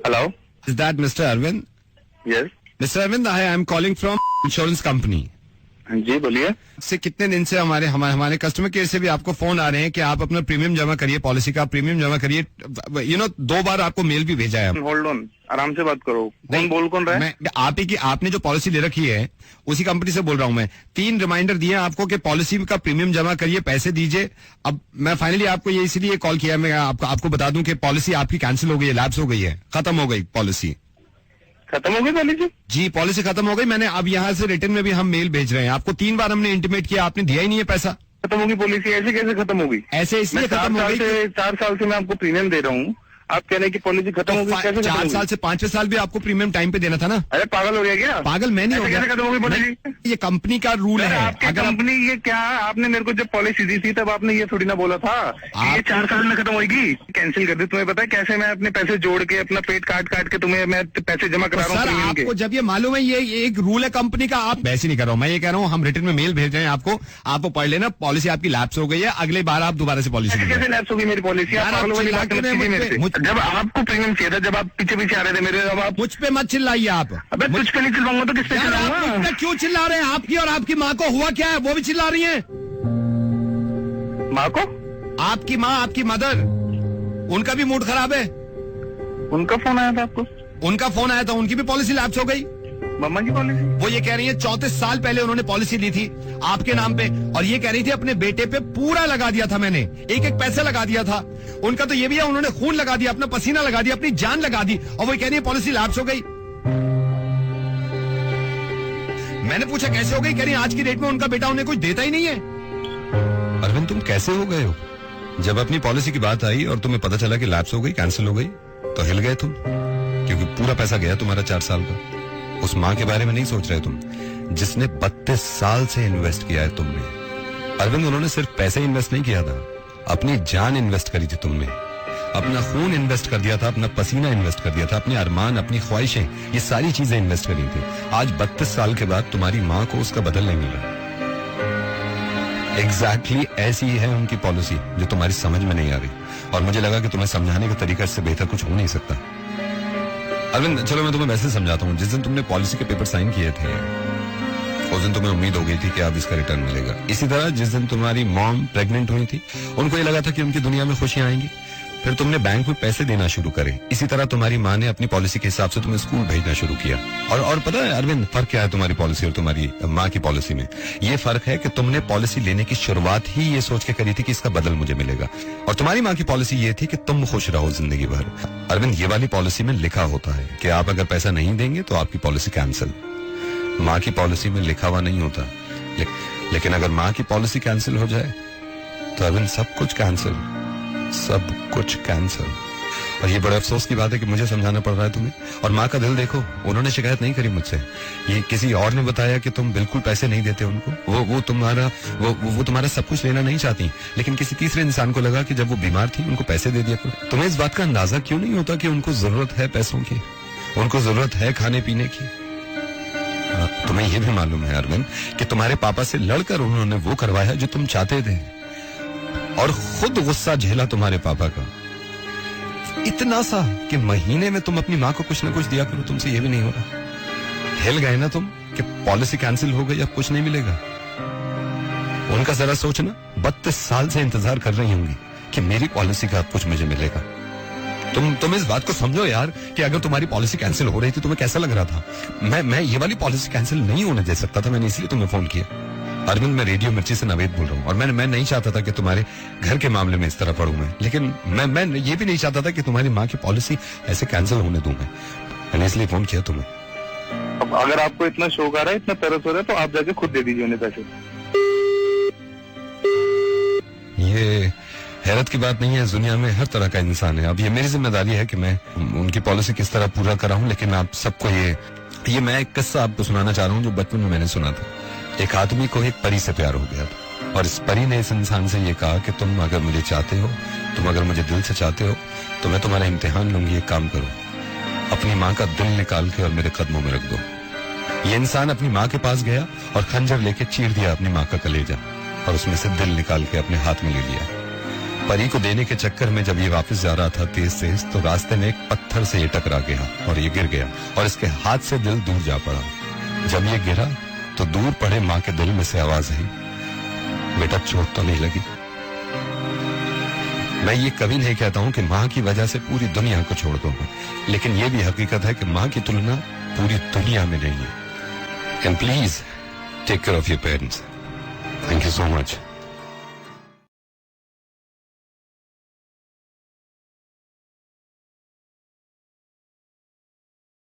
Hello. Is that Mr. Arvind? Yes. Mr. Arvind, I am calling from insurance company. जी बोलिए. से कितने दिन से हमारे कस्टमर केयर से भी आपको फोन आ रहे हैं कि आप अपना प्रीमियम जमा करिए, पॉलिसी का प्रीमियम जमा करिए. 2 बार आपको मेल भी भेजा है. होल्ड ऑन, आराम से बात करो. कौन रहा है? आप ही की आपने जो पॉलिसी ले रखी है उसी कंपनी से बोल रहा हूँ मैं. 3 रिमाइंडर दिए आपको कि पॉलिसी का प्रीमियम जमा करिए, पैसे दीजिए. अब मैं फाइनली आपको ये इसीलिए कॉल किया, मैं आपको बता दूं कि पॉलिसी आपकी कैंसिल हो गई है, लैप्स हो गई है, खत्म हो गई पॉलिसी. खत्म हो गई पॉलिसी? जी, पॉलिसी खत्म हो गई. मैंने अब यहाँ से रिटर्न में भी हम मेल भेज रहे हैं आपको. 3 बार हमने इंटीमेट किया, आपने दिया ही नहीं है पैसा. खत्म होगी पॉलिसी? ऐसे कैसे खत्म होगी? ऐसे इसलिए खत्म हो गई. 4 साल से मैं आपको प्रीमियम दे रहा हूँ, आप कह रहे हैं कि पॉलिसी खत्म हो गई. कैसे? 4 साल से 5वें साल भी आपको प्रीमियम टाइम पे देना था ना. अरे पागल हो गया क्या? पागल मैं नहीं हो गया. खत्म हो गई पॉलिसी? ये कंपनी का रूल है. अगर कंपनी ये क्या, आपने मेरे को जब पॉलिसी दी थी तब आपने ये थोड़ी ना बोला था ये 4 साल में खत्म होगी. कैंसिल कर दी. तुम्हें पता है कैसे मैं अपने पैसे जोड़ के, अपना पेट काट के तुम्हें मैं पैसे जमा करा रहा हूँ. आपको जब ये मालूम है ये एक रूल है कंपनी का, आप वैसे नहीं कर रहा हूँ. मैं ये कह रहा हूँ हम रिटर्न में मेल भेज रहे हैं आपको पढ़ लेना. पॉलिसी आपकी लैप्स हो गई है, अगले बार आप दोबारा से पॉलिसी. कैसे लैप्स होगी मेरी पॉलिसी? जब आपको प्रीमियम किया था, जब आप पीछे आ रहे थे मेरे, अब आप मुझ पे मत चिल्लाइए आप. अबे मुझ पे नहीं चिल्लाऊंगा तो किस पे चिल्लाऊंगा? क्यों चिल्ला रहे हैं? आपकी और आपकी माँ को हुआ क्या है? वो भी चिल्ला रही हैं. माँ को? आपकी माँ, आपकी मदर, उनका भी मूड खराब है. उनका फोन आया था आपको? उनका फोन आया था, उनकी भी पॉलिसी लैप्स हो गई. मम्मा की पॉलिसी? वो ये कह रही है 34 साल पहले उन्होंने पॉलिसी ली थी आपके नाम पे, और ये कह रही थी अपने बेटे पे पूरा लगा दिया था मैंने, एक पैसा लगा दिया था. उनका तो ये भी है, उन्होंने खून लगा दिया, अपना पसीना लगा दिया, अपनी जान लगा दी, और वो कह रही है पॉलिसी लैप्स हो गई. मैंने पूछा कैसे हो गई? कह रही आज की डेट में उनका बेटा उन्हें कुछ देता ही नहीं है. अरविंद, तुम कैसे हो गए हो? जब अपनी पॉलिसी की बात आई और तुम्हें पता चला कि लैप्स हो गई, कैंसिल हो गई, तो हिल गए तुम, क्योंकि पूरा पैसा गया तुम्हारा 4 साल का. उस माँ के बारे में नहीं सोच रहे तुम, जिसने 32 साल से इन्वेस्ट किया है तुमने. अरविंद, उन्होंने सिर्फ पैसे इन्वेस्ट नहीं किया था, अपनी जान इन्वेस्ट करी थी तुमने, अपना खून इन्वेस्ट कर दिया था, अपना पसीना इन्वेस्ट कर दिया था, अपने अरमान, अपनी ख्वाहिशें, ये सारी चीजें इन्वेस्ट करी थी. आज 32 साल के बाद तुम्हारी माँ को उसका बदल नहीं मिला. एग्जैक्टली ऐसी है उनकी पॉलिसी जो तुम्हारी समझ में नहीं आ रही, और मुझे लगा कि तुम्हें समझाने का तरीका इससे बेहतर कुछ हो नहीं सकता. अरविंद, चलो मैं तुम्हें वैसे समझाता हूँ. जिस दिन तुमने पॉलिसी के पेपर साइन किए थे उस दिन तुम्हें उम्मीद हो गई थी कि अब इसका रिटर्न मिलेगा. इसी तरह जिस दिन तुम्हारी मॉम प्रेग्नेंट हुई थी, उनको ये लगा था कि उनकी दुनिया में खुशियां आएंगी. फिर तुमने बैंक में पैसे देना शुरू करे. इसी तरह तुम्हारी माँ ने अपनी पॉलिसी के हिसाब से तुम्हें स्कूल भेजना शुरू किया. और पता है अरविंद, फर्क क्या है तुम्हारी पॉलिसी और तुम्हारी माँ की पॉलिसी में? ये फर्क है कि तुमने पॉलिसी लेने की शुरुआत ही ये सोच के करी थी कि इसका बदल मुझे मिलेगा, और तुम्हारी माँ की पॉलिसी ये थी कि तुम खुश रहो जिंदगी भर. अरविंद, ये वाली पॉलिसी में लिखा होता है कि आप अगर पैसा नहीं देंगे तो आपकी पॉलिसी कैंसिल. माँ की पॉलिसी में लिखा हुआ नहीं होता. लेकिन अगर माँ की पॉलिसी कैंसिल हो जाए तो अरविंद सब कुछ कैंसिल, सब कुछ कैंसिल. और ये बड़े अफसोस की बात है कि मुझे समझाना पड़ रहा है तुम्हें. और माँ का दिल देखो, उन्होंने शिकायत नहीं करी मुझसे. ये किसी और ने बताया कि तुम बिल्कुल पैसे नहीं देते उनको. वो तुम्हारा सब कुछ लेना नहीं चाहती, लेकिन किसी तीसरे इंसान को लगा कि जब वो बीमार थी उनको पैसे दे दिया करो. तुम्हें इस बात का अंदाजा क्यों नहीं होता कि उनको जरूरत है पैसों की, उनको जरूरत है खाने पीने की. तुम्हें यह भी मालूम है अरविंद कि तुम्हारे पापा से लड़कर उन्होंने वो करवाया जो तुम चाहते थे, और खुद गुस्सा झेला तुम्हारे पापा का इतना सा कि महीने में तुम अपनी माँ को कुछ ना कुछ दिया करो. तुमसे ये भी नहीं हो रहा. हिल गए ना तुम कि पॉलिसी कैंसिल हो गई, अब कुछ नहीं मिलेगा. उनका जरा सोचना, 32 साल से इंतजार कर रही होंगी कि मेरी पॉलिसी का अब कुछ मुझे मिलेगा. तुम इस बात को समझो यार कि अगर तुम्हारी पॉलिसी कैंसिल हो रही थी तुम्हें कैसा लग रहा था. मैं ये वाली पॉलिसी कैंसिल नहीं होने दे सकता था. मैंने इसलिए तुम्हें फोन किया. अरविंद, मैं रेडियो मिर्ची से नवेद बोल रहा हूँ, और मैं नहीं चाहता था कि तुम्हारे घर के मामले में इस तरह पढ़ूं मैं. लेकिन मैं ये भी नहीं चाहता था कि तुम्हारी माँ की पॉलिसी ऐसे कैंसिल होने दूं. मैंने इसलिए फोन किया तुम्हें. अब अगर आपको इतना शौक आ रहा है, इतना तरस हो रहा है, तो आप जाके खुद दे दीजिए उन्हें पैसे. ये हैरत की बात नहीं है, इस दुनिया में हर तरह का इंसान है. अब ये मेरी जिम्मेदारी है कि मैं उनकी पॉलिसी किस तरह पूरा कराऊं. लेकिन आप सबको ये मैं एक किस्सा आपको सुनाना चाह रहा हूँ जो बचपन में मैंने सुना था. एक आदमी को एक परी से प्यार हो गया था, और इस परी ने इस इंसान से ये कहा कि तुम अगर मुझे चाहते हो, तुम अगर मुझे दिल से चाहते हो, तो मैं तुम्हारा इम्तिहान लूंगी. एक काम करो, अपनी माँ का दिल निकाल के और मेरे कदमों में रख दो. ये इंसान अपनी माँ के पास गया और खंजर लेके चीर दिया अपनी माँ का कलेजा, और उसमें से दिल निकाल के अपने हाथ में ले लिया. परी को देने के चक्कर में जब ये वापस जा रहा था तेज तेज, तो रास्ते में एक पत्थर से ये टकरा गया और ये गिर गया और इसके हाथ से दिल दूर जा पड़ा। जब ये गिरा तो दूर पड़े माँ के दिल में से आवाज आई, बेटा चोट तो नहीं लगी। मैं ये कभी नहीं कहता हूं कि माँ की वजह से पूरी दुनिया को छोड़ दूंगा, लेकिन ये भी हकीकत है कि माँ की तुलना पूरी दुनिया में नहीं है। And please take care of your parents. Thank you so much.